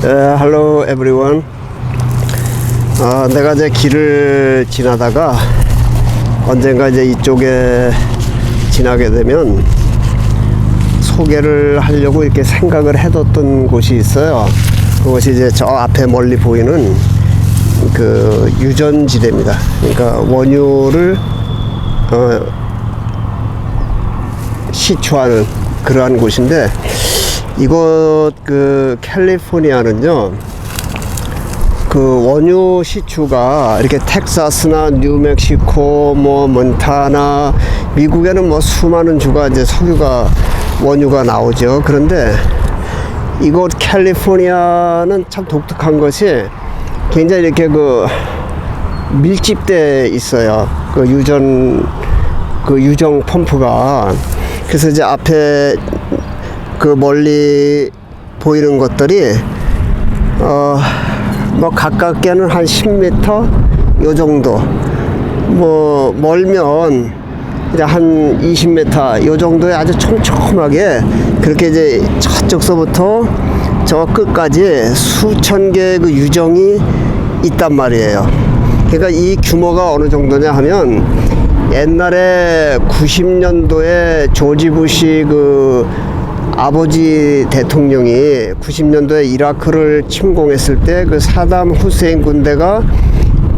Hello everyone. 내가 이제 길을 지나다가 언젠가 이제 이쪽에 지나게 되면 소개를 하려고 이렇게 생각을 해뒀던 곳이 있어요. 그것이 이제 저 앞에 멀리 보이는 그 유전지대입니다. 그러니까 원유를 시추하는 그러한 곳인데, 이곳 그 캘리포니아는요, 그 원유 시추가 이렇게 텍사스나 뉴멕시코, 뭐 몬타나, 미국에는 뭐 수많은 주가 이제 석유가 원유가 나오죠. 그런데 이곳 캘리포니아는 참 독특한 것이 굉장히 이렇게 그 밀집돼 있어요. 그 유정 펌프가. 그래서 이제 앞에 그 멀리 보이는 것들이 뭐 가깝게는 한 10m 요 정도, 뭐 멀면 이제 한 20m 요 정도에 아주 촘촘하게 그렇게 이제 저쪽서부터 저 끝까지 수천 개의 그 유정이 있단 말이에요. 그러니까 이 규모가 어느 정도냐 하면, 옛날에 90년도에 조지 부시 그 아버지 대통령이 90년도에 이라크를 침공했을 때 그 사담 후세인 군대가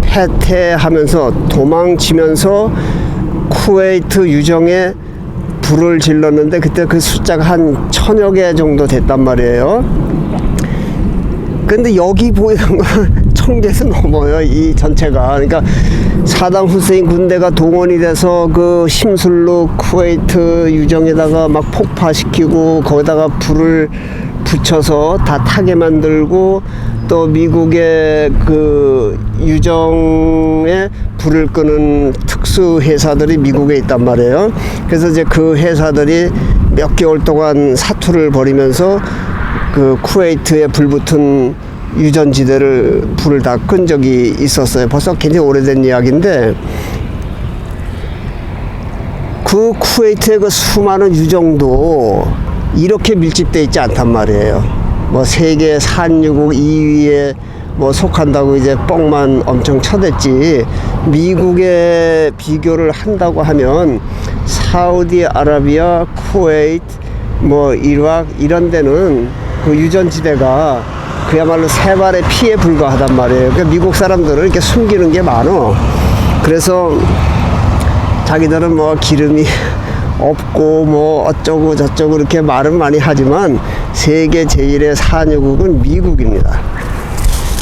패퇴하면서 도망치면서 쿠웨이트 유정에 불을 질렀는데, 그때 그 숫자가 한 1000여 개 정도 됐단 말이에요. 근데 여기 보이는 건 1000개에서 넘어요, 이 전체가. 그러니까 사담 후세인 군대가 동원이 돼서 그 심술로 쿠웨이트 유정에다가 막 폭파시키고, 거기다가 불을 붙여서 다 타게 만들고, 또 미국의 그 유정에 불을 끄는 특수 회사들이 미국에 있단 말이에요. 그래서 이제 그 회사들이 몇 개월 동안 사투를 벌이면서 그 쿠웨이트에 불붙은 유전지대를 불을 다 끈 적이 있었어요. 벌써 굉장히 오래된 이야기인데, 그 쿠웨이트의 그 수많은 유정도 이렇게 밀집되어 있지 않단 말이에요. 뭐 세계 산유국 2위에 뭐 속한다고 이제 뻥만 엄청 쳐댔지, 미국에 비교를 한다고 하면 사우디아라비아, 쿠웨이트, 뭐 이라크 이런 데는 그 유전지대가 그야말로 세 발의 피에 불과하단 말이에요. 그러니까 미국 사람들은 이렇게 숨기는 게 많어. 그래서 자기들은 뭐 기름이 없고 뭐 어쩌고 저쩌고 이렇게 말은 많이 하지만, 세계 제1의 산유국은 미국입니다.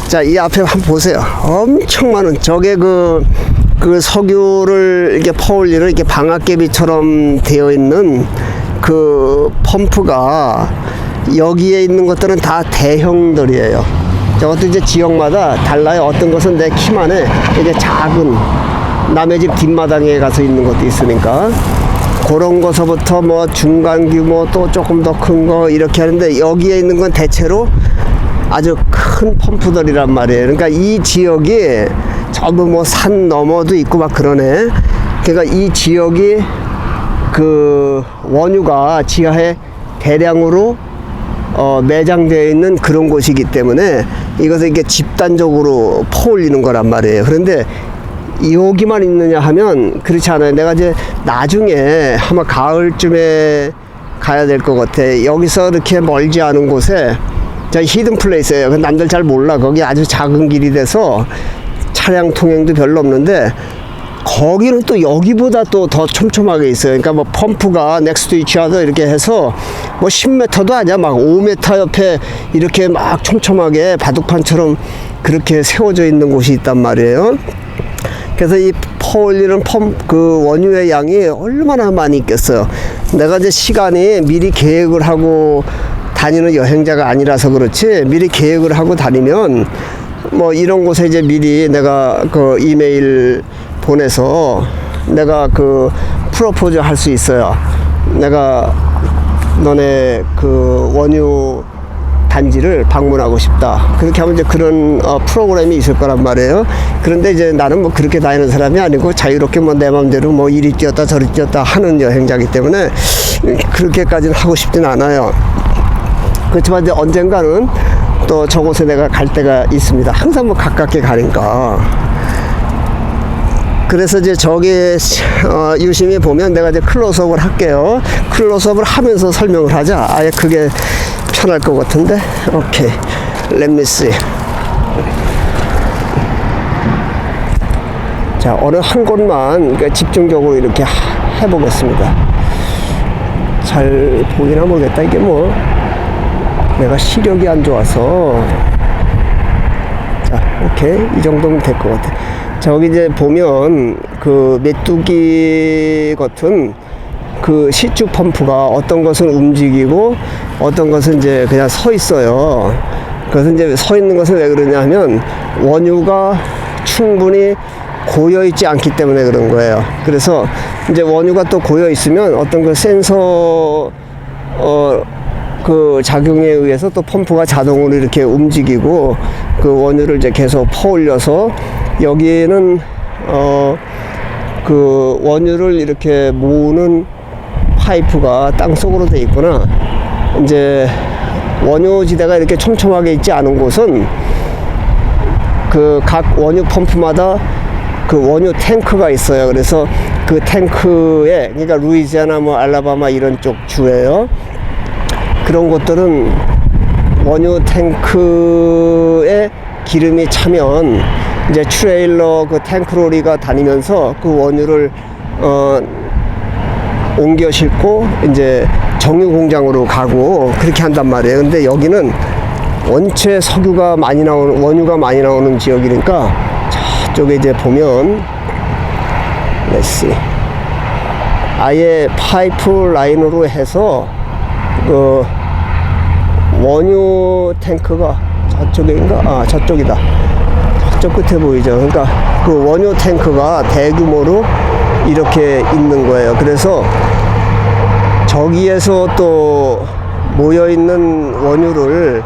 자, 이 앞에 한번 보세요. 엄청 많은, 저게 그 석유를 이렇게 퍼올리는 이렇게 방앗개비처럼 되어 있는 그 펌프가, 여기에 있는 것들은 다 대형들이에요. 저것도 이제 지역마다 달라요. 어떤 것은 내 키만해, 이게 작은, 남의 집 뒷마당에 가서 있는 것도 있으니까, 그런 거서부터 뭐 중간 규모, 또 조금 더 큰 거 이렇게 하는데, 여기에 있는 건 대체로 아주 큰 펌프들이란 말이에요. 그러니까 이 지역이 전부 뭐 산 너머도 있고 막 그러네. 그러니까 이 지역이 그 원유가 지하에 대량으로 매장되어 있는 그런 곳이기 때문에 이것을 이렇게 집단적으로 퍼올리는 거란 말이에요. 그런데 여기만 있느냐 하면 그렇지 않아요. 내가 이제 나중에 아마 가을쯤에 가야 될 것 같아. 여기서 이렇게 멀지 않은 곳에, 저 히든 플레이스예요. 남들 잘 몰라. 거기 아주 작은 길이 돼서 차량 통행도 별로 없는데, 거기는 또 여기보다 또 더 촘촘하게 있어요. 그러니까 뭐 펌프가 넥스트 이치하다 이렇게 해서 뭐 10m도 아니야, 막 5m 옆에 이렇게 막 촘촘하게 바둑판처럼 그렇게 세워져 있는 곳이 있단 말이에요. 그래서 이 퍼올리는 그 원유의 양이 얼마나 많이 있겠어요. 내가 이제 시간이 미리 계획을 하고 다니는 여행자가 아니라서 그렇지, 미리 계획을 하고 다니면 뭐 이런 곳에 이제 미리 내가 그 이메일 보내서 내가 그 프로포즈 할 수 있어요. 내가 너네 그 원유 단지를 방문하고 싶다. 그렇게 하면 이제 그런 프로그램이 있을 거란 말이에요. 그런데 이제 나는 뭐 그렇게 다니는 사람이 아니고 자유롭게 뭐 내 맘대로 뭐 이리 뛰었다 저리 뛰었다 하는 여행자이기 때문에 그렇게까지는 하고 싶진 않아요. 그렇지만 이제 언젠가는 또 저곳에 내가 갈 때가 있습니다. 항상 뭐 가깝게 가니까. 그래서 이제 저기 유심히 보면 내가 이제 클로즈업을 할게요. 클로즈업을 하면서 설명을 하자. 아예 그게 편할 것 같은데. 오케이. Let me see. 자, 어느 한 곳만 집중적으로 이렇게 해보겠습니다. 잘 보이나 모르겠다. 이게 뭐 내가 시력이 안 좋아서. 자, 오케이. 이 정도면 될 것 같아. 저기 이제 보면 그 메뚜기 같은 그 시추 펌프가 어떤 것은 움직이고 어떤 것은 이제 그냥 서 있어요. 그래서 이제 서 있는 것은 왜 그러냐 하면 원유가 충분히 고여 있지 않기 때문에 그런 거예요. 그래서 이제 원유가 또 고여 있으면 어떤 그 센서 그 작용에 의해서 또 펌프가 자동으로 이렇게 움직이고 그 원유를 이제 계속 퍼올려서 여기에는 그 원유를 이렇게 모으는 파이프가 땅 속으로 돼 있거나 이제 원유지대가 이렇게 촘촘하게 있지 않은 곳은 그 각 원유 펌프마다 그 원유 탱크가 있어요. 그래서 그 탱크에, 그러니까 루이지아나 뭐 알라바마 이런 쪽 주예요. 그런 곳들은 원유 탱크에 기름이 차면 이제 트레일러 그 탱크로리가 다니면서 그 원유를 옮겨 싣고 이제 정유 공장으로 가고 그렇게 한단 말이에요. 근데 여기는 원체 석유가 많이 나오는, 원유가 많이 나오는 지역이니까 저쪽에 이제 보면 let's see. 아예 파이프 라인으로 해서 그 원유 탱크가 저쪽인가? 아, 저쪽이다. 저쪽 끝에 보이죠. 그러니까 그 원유 탱크가 대규모로 이렇게 있는 거예요. 그래서 저기에서 또 모여 있는 원유를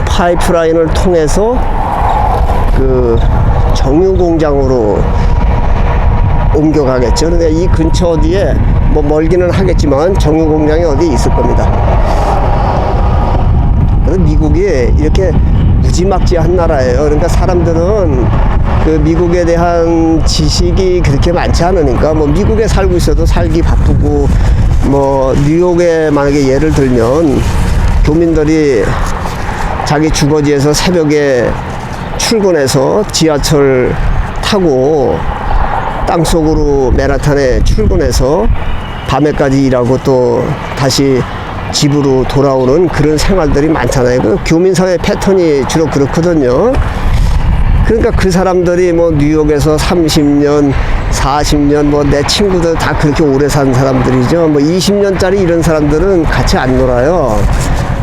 파이프라인을 통해서 그 정유 공장으로 옮겨가겠죠. 그러니까 이 근처 어디에 뭐 멀기는 하겠지만 정유 공장이 어디 있을 겁니다. 그래서 미국이 이렇게 무지막지한 나라예요. 그러니까 사람들은 그 미국에 대한 지식이 그렇게 많지 않으니까 뭐 미국에 살고 있어도 살기 바쁘고 뭐 뉴욕에 만약에 예를 들면 교민들이 자기 주거지에서 새벽에 출근해서 지하철 타고 땅속으로 맨하탄에 출근해서 밤에까지 일하고 또 다시 집으로 돌아오는 그런 생활들이 많잖아요. 그 교민사회 패턴이 주로 그렇거든요. 그러니까 그 사람들이 뭐 뉴욕에서 30년, 40년 뭐 내 친구들 다 그렇게 오래 산 사람들이죠. 뭐 20년짜리 이런 사람들은 같이 안 놀아요.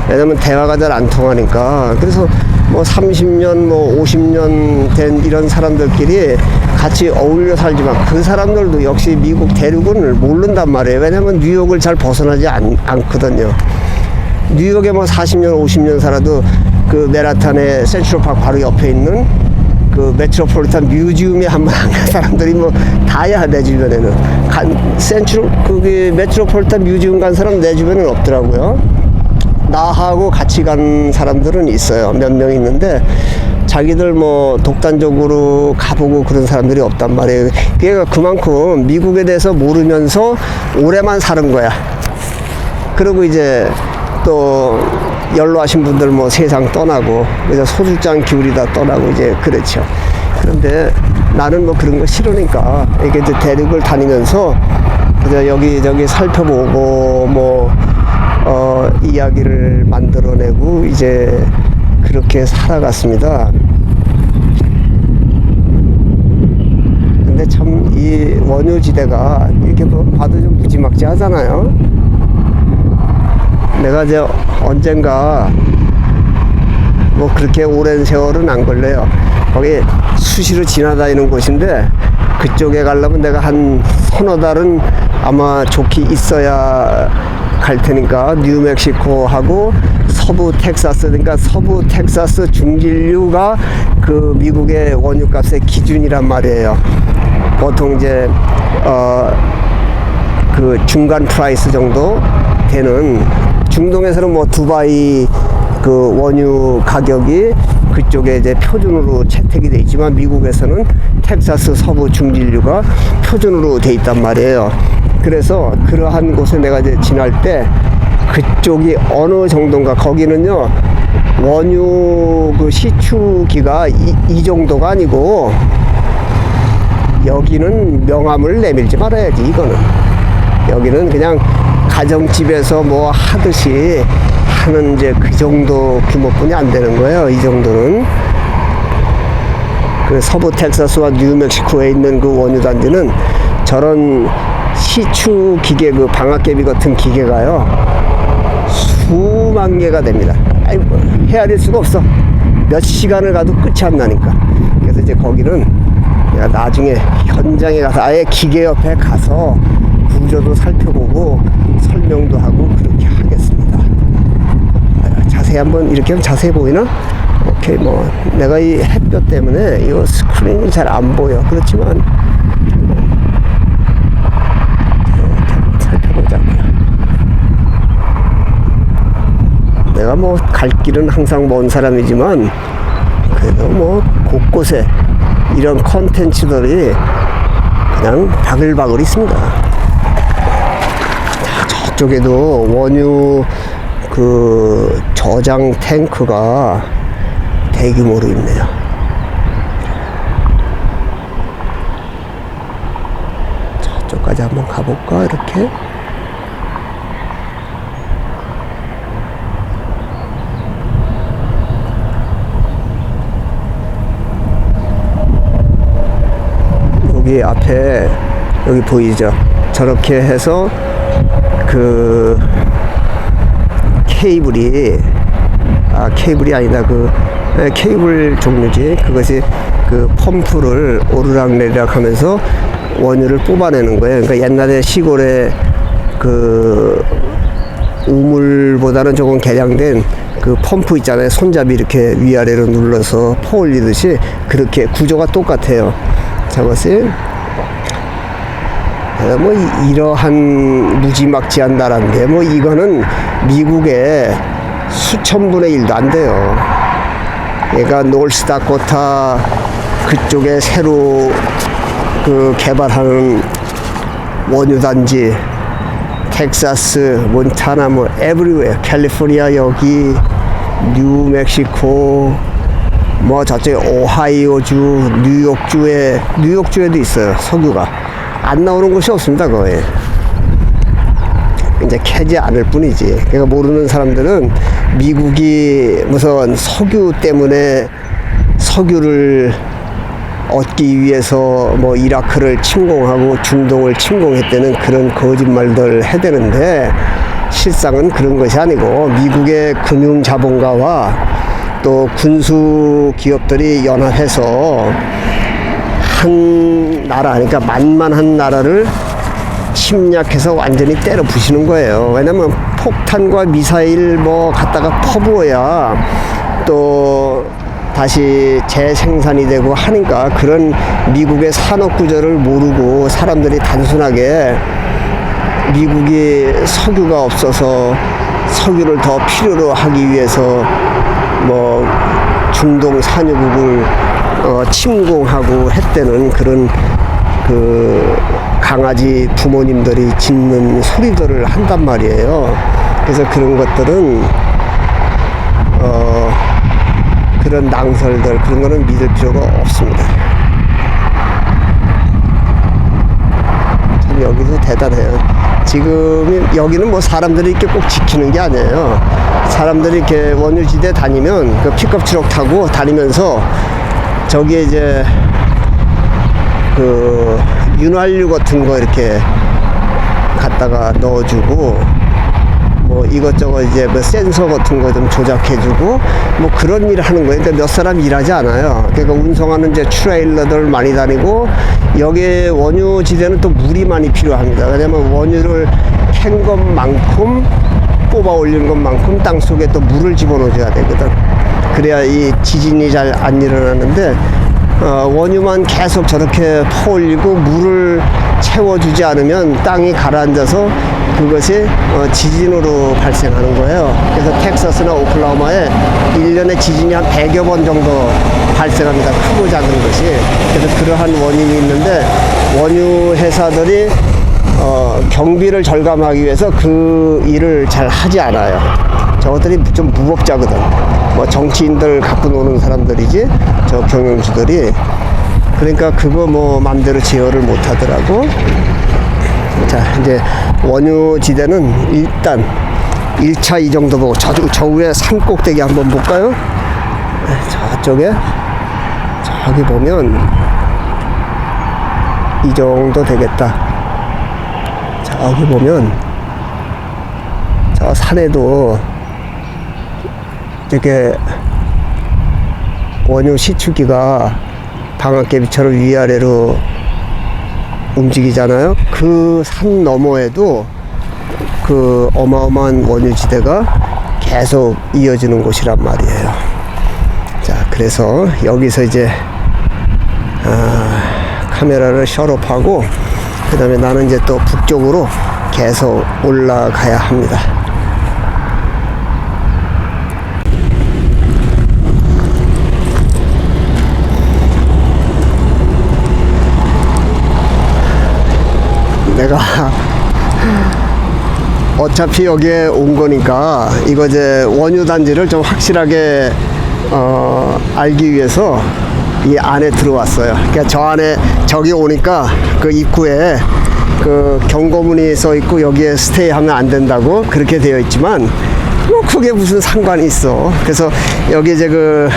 왜냐면 대화가 잘 안 통하니까. 그래서 뭐 30년, 뭐 50년 된 이런 사람들끼리 같이 어울려 살지만 그 사람들도 역시 미국 대륙을 모른단 말이에요. 왜냐면 뉴욕을 잘 벗어나지 않거든요. 뉴욕에 뭐 40년, 50년 살아도 그 맨하탄의 센트럴파크 바로 옆에 있는 그 메트로폴리탄 뮤지엄에 한번 안 간 사람들이 뭐 다야 내 주변에는. 메트로폴리탄 뮤지엄 간 사람 내 주변에는 없더라고요. 나하고 같이 간 사람들은 있어요. 몇 명 있는데 자기들 뭐 독단적으로 가보고 그런 사람들이 없단 말이에요. 그러니까 그만큼 미국에 대해서 모르면서 오래만 사는 거야. 그리고 이제 또 연로하신 분들 뭐 세상 떠나고 이제 소주잔 기울이다 떠나고 이제 그렇죠. 그런데 나는 뭐 그런 거 싫으니까 이게 이제 대륙을 다니면서 이제 여기저기 살펴보고 뭐 이야기를 만들어내고 이제 그렇게 살아갔습니다. 근데 참 이 원유지대가 이렇게 봐도 좀 무지막지하잖아요. 내가 이제 언젠가 뭐 그렇게 오랜 세월은 안 걸려요. 거기 수시로 지나다니는 곳인데 그쪽에 가려면 내가 한 서너 달은 아마 좋게 있어야 갈 테니까 뉴멕시코하고 서부 텍사스, 그러니까 서부 텍사스 중진류가 그 미국의 원유값의 기준이란 말이에요. 보통 이제 그 중간 프라이스 정도 되는 중동에서는 뭐 두바이 그 원유 가격이 그쪽에 이제 표준으로 채택이 돼 있지만 미국에서는 텍사스 서부 중진류가 표준으로 돼 있단 말이에요. 그래서 그러한 곳에 내가 이제 지날 때 그쪽이 어느 정도인가, 거기는요 원유 그 시추기가 이 정도가 아니고, 여기는 명함을 내밀지 말아야지. 이거는 여기는 그냥 가정집에서 뭐 하듯이 하는 이제 그 정도 규모뿐이 안 되는 거예요. 이 정도는. 그 서부 텍사스와 뉴멕시코에 있는 그 원유 단지는 저런 시추 기계, 그 방앗개비 같은 기계가요 수만 개가 됩니다. 아이 뭐 헤아릴 수가 없어. 몇 시간을 가도 끝이 안 나니까. 그래서 이제 거기는 내가 나중에 현장에 가서 아예 기계 옆에 가서 구조도 살펴보고 설명도 하고 그렇게 하겠습니다. 자세히 한번 이렇게 하면 자세히 보이나? 오케이. 뭐 내가 이 햇볕 때문에 이 스크린이 잘 안 보여. 그렇지만 이렇게 살펴보자고요. 내가 뭐 갈 길은 항상 먼 사람이지만 그래도 뭐 곳곳에 이런 컨텐츠들이 그냥 바글바글 있습니다. 저쪽에도 원유 그 저장 탱크가 대규모로 있네요. 저쪽까지 한번 가볼까? 이렇게. 여기 앞에 여기 보이죠? 저렇게 해서 그 케이블이 케이블이 아니다, 그 케이블 종류지. 그것이 그 펌프를 오르락내리락 하면서 원유를 뽑아내는 거예요. 그러니까 옛날에 시골에 그 우물보다는 조금 개량된 그 펌프 있잖아요. 손잡이 이렇게 위아래로 눌러서 퍼 올리듯이 그렇게 구조가 똑같아요. 저것이 뭐 이러한 무지막지한 나라인데 뭐 이거는 미국의 수천 분의 1도 안 돼요. 얘가 노스다코타 그쪽에 새로 그 개발하는 원유단지, 텍사스, 몬타나, 뭐 에브리웨어, 캘리포니아, 여기 뉴멕시코, 뭐 저쪽에 오하이오주, 뉴욕주에도 있어요. 석유가 안 나오는 곳이 없습니다. 거의 이제 캐지 않을 뿐이지. 그러니까 모르는 사람들은 미국이 무슨 석유 때문에 석유를 얻기 위해서 뭐 이라크를 침공하고 중동을 침공했다는 그런 거짓말들 해대는데, 실상은 그런 것이 아니고 미국의 금융 자본가와 또 군수 기업들이 연합해서 한 나라, 그러니까 만만한 나라를 침략해서 완전히 때려 부시는 거예요. 왜냐면 폭탄과 미사일 뭐 갖다가 퍼부어야 또 다시 재생산이 되고 하니까, 그런 미국의 산업 구조를 모르고 사람들이 단순하게 미국이 석유가 없어서 석유를 더 필요로 하기 위해서 뭐 중동 산유국을 침공하고 했다는 그런 그 강아지 부모님들이 짖는 소리들을 한단 말이에요. 그래서 그런 것들은 그런 낭설들, 그런 거는 믿을 필요가 없습니다. 참 여기도 대단해요. 지금 여기는 뭐 사람들이 이렇게 꼭 지키는 게 아니에요. 사람들이 이렇게 원유지대 다니면 그 픽업 트럭 타고 다니면서 저기에 이제 그 윤활유 같은 거 이렇게 갖다가 넣어주고, 뭐 이것저것 이제 뭐 센서 같은 거 좀 조작해주고 뭐 그런 일을 하는 거예요. 그러니까 몇 사람 일하지 않아요. 그러니까 운송하는 이제 트레일러들 많이 다니고, 여기에 원유지대는 또 물이 많이 필요합니다. 왜냐면 원유를 캔 것만큼 뽑아 올린 것만큼 땅 속에 또 물을 집어넣어줘야 되거든. 그래야 이 지진이 잘 안 일어나는데, 원유만 계속 저렇게 퍼올리고 물을 채워주지 않으면 땅이 가라앉아서 그것이 지진으로 발생하는 거예요. 그래서 텍사스나 오클라호마에 1년에 지진이 한 100여 번 정도 발생합니다. 크고 작은 것이. 그래서 그러한 원인이 있는데 원유 회사들이 경비를 절감하기 위해서 그 일을 잘 하지 않아요. 저것들이 좀 무법자거든. 뭐 정치인들 갖고 노는 사람들이지 저 경영주들이. 그러니까 그거 뭐 맘대로 제어를 못 하더라고. 자, 이제 원유지대는 일단 1차 이 정도 보고 저 위에 산 꼭대기 한번 볼까요? 저쪽에 저기 보면 이 정도 되겠다. 저기 보면 저 산에도 이렇게 원유 시추기가 방앗개비처럼 위아래로 움직이잖아요. 그 산 너머에도 그 어마어마한 원유지대가 계속 이어지는 곳이란 말이에요. 자, 그래서 여기서 이제 카메라를 셧업하고 그 다음에 나는 이제 또 북쪽으로 계속 올라가야 합니다. 내가 어차피 여기에 온 거니까 이거 이제 원유 단지를 좀 확실하게 알기 위해서 이 안에 들어왔어요. 그러니까 저 안에 저기 오니까 그 입구에 그 경고문이 써 있고 여기에 스테이하면 안 된다고 그렇게 되어 있지만 뭐 그게 무슨 상관이 있어. 그래서 여기 이제 그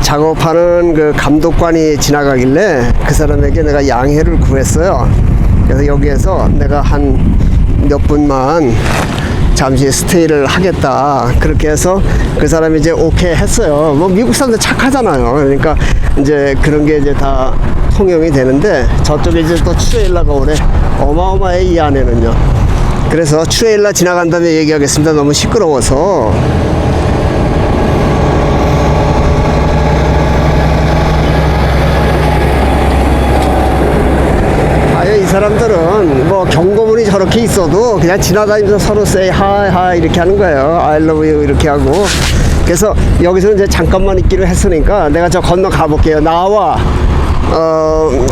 작업하는 그 감독관이 지나가길래 그 사람에게 내가 양해를 구했어요. 그래서 여기에서 내가 한 몇 분만 잠시 스테이를 하겠다. 그렇게 해서 그 사람이 이제 오케이 했어요. 뭐 미국 사람들 착하잖아요. 그러니까 이제 그런 게 이제 다 통용이 되는데 저쪽에 이제 또 트레일러가 오네. 어마어마해 이 안에는요. 그래서 트레일러 지나간 다음에 얘기하겠습니다. 너무 시끄러워서. 이 사람들은 뭐 경고문이 저렇게 있어도 그냥 지나다니면서 서로 say hi hi 이렇게 하는 거예요. I love you 이렇게 하고. 그래서 여기서 이제 잠깐만 있기로 했으니까 내가 저 건너 가볼게요. 나와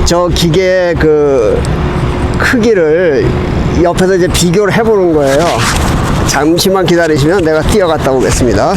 저 기계의 그 크기를 옆에서 이제 비교를 해보는 거예요. 잠시만 기다리시면 내가 뛰어갔다 오겠습니다.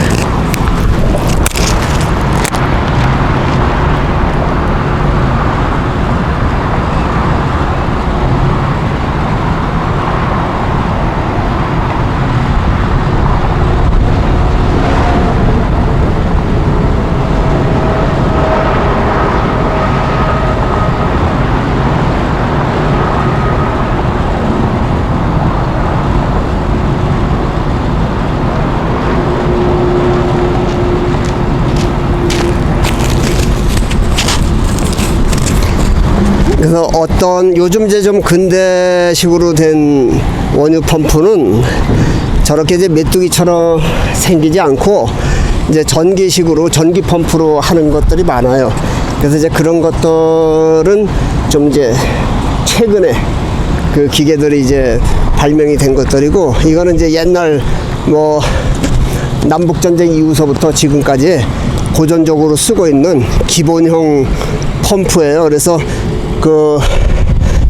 그래서 어떤 요즘 이제 좀 근대식으로 된 원유 펌프는 저렇게 이제 메뚜기처럼 생기지 않고 이제 전기식으로 전기 펌프로 하는 것들이 많아요. 그래서 이제 그런 것들은 좀 이제 최근에 그 기계들이 이제 발명이 된 것들이고, 이거는 이제 옛날 뭐 남북전쟁 이후서부터 지금까지 고전적으로 쓰고 있는 기본형 펌프예요. 그래서 그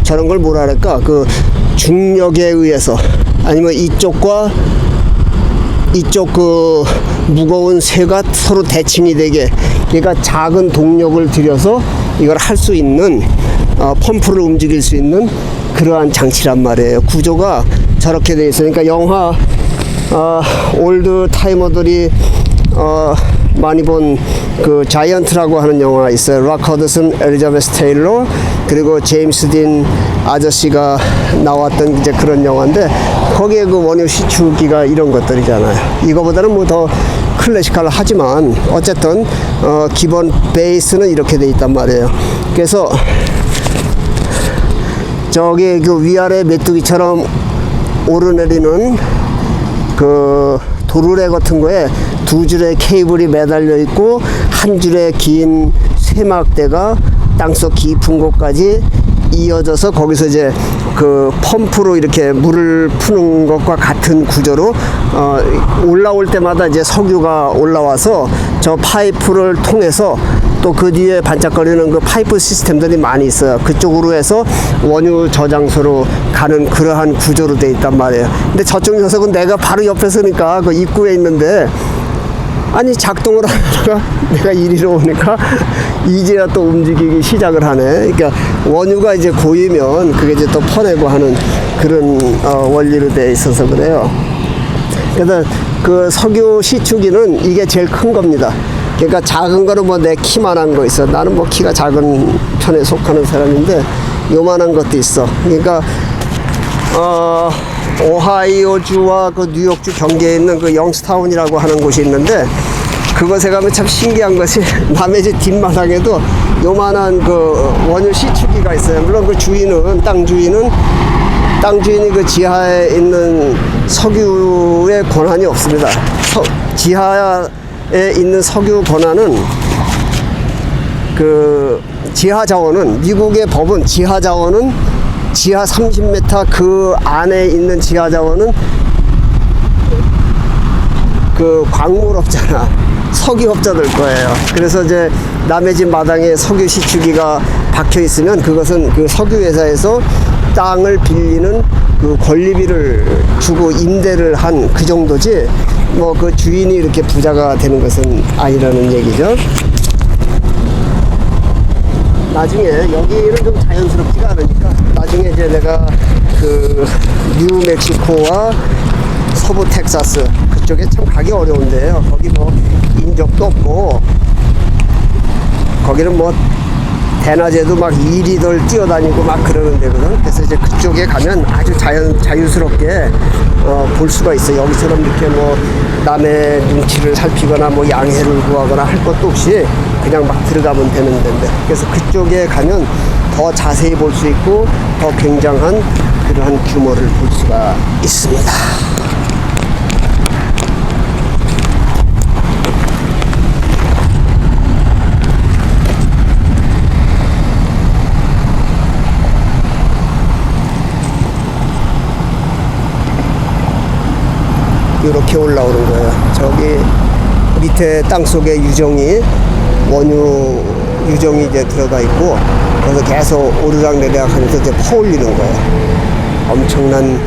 저런 걸 뭐라 그럴까, 그 중력에 의해서 아니면 이쪽과 이쪽 그 무거운 쇠가 서로 대칭이 되게, 그러니까 작은 동력을 들여서 이걸 할 수 있는 펌프를 움직일 수 있는 그러한 장치란 말이에요. 구조가 저렇게 돼 있으니까 영화 올드 타이머들이 많이 본 그 자이언트라고 하는 영화 있어요. 락 허드슨, 엘리자베스 테일러, 그리고 제임스 딘 아저씨가 나왔던 이제 그런 영화인데, 거기에 그 원유 시추기가 이런 것들이잖아요. 이거보다는 뭐 더 클래시컬 하지만 어쨌든 기본 베이스는 이렇게 돼 있단 말이에요. 그래서 저기 그 위아래 메뚜기처럼 오르내리는 그 도르래 같은 거에 두 줄의 케이블이 매달려 있고 한 줄의 긴 쇠막대가 땅속 깊은 곳까지 이어져서 거기서 이제 그 펌프로 이렇게 물을 푸는 것과 같은 구조로 올라올 때마다 이제 석유가 올라와서 저 파이프를 통해서 또 그 뒤에 반짝거리는 그 파이프 시스템들이 많이 있어요. 그쪽으로 해서 원유 저장소로 가는 그러한 구조로 돼 있단 말이에요. 근데 저쪽 녀석은 내가 바로 옆에 서니까 그 입구에 있는데 아니 작동을 하다가 내가 이리로 오니까 이제야 또 움직이기 시작을 하네. 그러니까 원유가 이제 고이면 그게 이제 또 퍼내고 하는 그런 원리로 돼 있어서 그래요. 그래서 그 석유 시추기는 이게 제일 큰 겁니다. 그러니까 작은 거는 뭐 내 키만한 거 있어. 나는 뭐 키가 작은 편에 속하는 사람인데 요만한 것도 있어. 그러니까 오하이오주와 그 뉴욕주 경계에 있는 그 영스타운이라고 하는 곳이 있는데 그곳에 가면 참 신기한 것이 남의 집 뒷마당에도 요만한 그 원유 시추기가 있어요. 물론 그 주인은 땅 주인이 그 지하에 있는 석유의 권한이 없습니다. 지하에 있는 석유 권한은 그 지하 자원은 미국의 법은 지하 자원은 지하 30m 그 안에 있는 지하 자원은 그 광물업자나 석유업자들 거예요. 그래서 이제 남의 집 마당에 석유 시추기가 박혀 있으면 그것은 그 석유 회사에서 땅을 빌리는 그 권리비를 주고 임대를 한 그 정도지 뭐 그 주인이 이렇게 부자가 되는 것은 아니라는 얘기죠. 나중에 여기는 좀 자연스럽지가 않으니까 나중에 이제 내가 그 뉴멕시코와 서부 텍사스 그쪽에 참 가기 어려운데요. 거기 뭐 인적도 없고 거기는 뭐 대낮에도 막 이리들 뛰어다니고 막 그러는 데거든. 그래서 이제 그쪽에 가면 아주 자유스럽게 볼 수가 있어. 여기처럼 이렇게 뭐 남의 눈치를 살피거나 뭐 양해를 구하거나 할 것도 없이 그냥 막 들어가면 되는 데인데, 그래서 그쪽에 가면 더 자세히 볼 수 있고 더 굉장한 그러한 규모를 볼 수가 있습니다. 이렇게 올라오는 거예요. 저기 밑에 땅속에 유정이 원유 유정이 이제 들어가 있고 그래서 계속 오르락내리락 하면서 이제 퍼올리는 거예요. 엄청난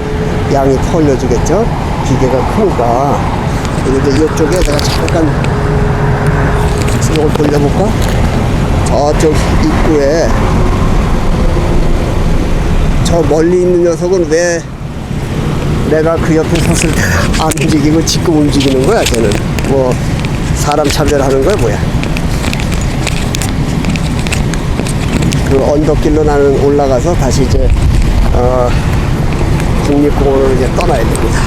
양이 퍼올려지겠죠. 기계가 크니까. 그리고 이제 이쪽에 내가 잠깐 이걸 돌려볼까? 저쪽 입구에 저 멀리 있는 녀석은 왜 내가 그 옆에 섰을 때 안 움직이고 지금 움직이는 거야. 쟤는 뭐 사람 차별하는 거야 뭐야. 그 언덕길로 나는 올라가서 다시 이제 국립공원으로 이제 떠나야 됩니다.